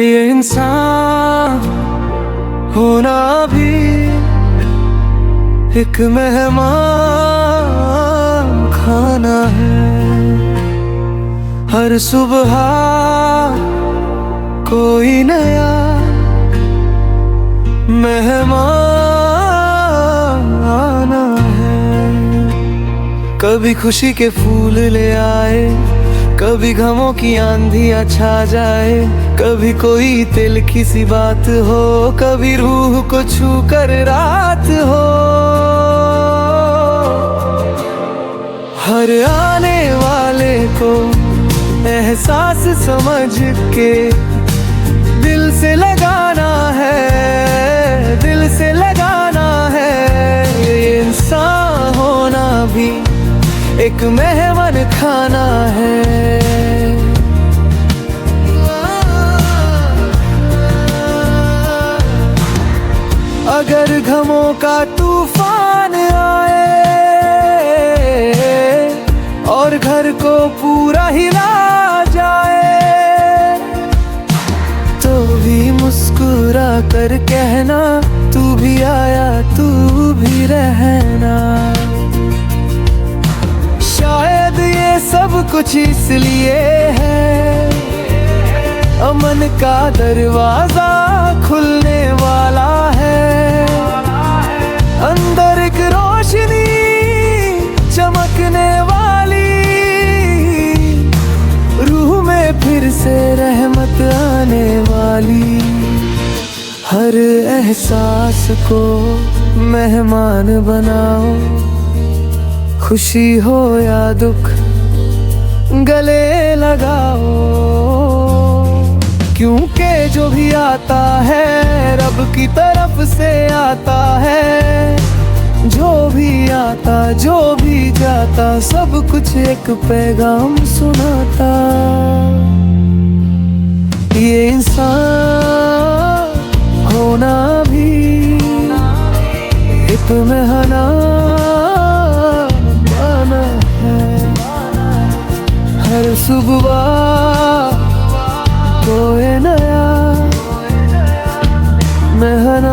ये इंसान होना भी एक मेहमान खाना है। हर सुबह कोई नया मेहमान आना है। कभी खुशी के फूल ले आए, कभी गमों की आंधियां छा जाए, कभी कोई दिल की सी बात हो, कभी रूह को छू कर रात हो। हर आने वाले को एहसास समझ के दिल से लगाना है, दिल से लगाना है। ये इंसान होना भी एक मेहमान खाना है। अगर गमों का तूफान आए और घर को पूरा हिला जाए, तो भी मुस्कुरा कर कहना, तू भी आया तू भी रहना। शायद ये सब कुछ इसलिए है, अमन का दरवाजा खुलने वाला है। अंदर एक रोशनी चमकने वाली, रूह में फिर से रहमत आने वाली। हर एहसास को मेहमान बनाओ, खुशी हो या दुख गले लगाओ। क्योंकि जो भी आता है रब की तरफ से आता है, जो भी आता जो भी जाता सब कुछ एक पैगाम सुनाता। ये इंसान होना भी एक मेहमान है। हर सुबह कोई नया मेहमान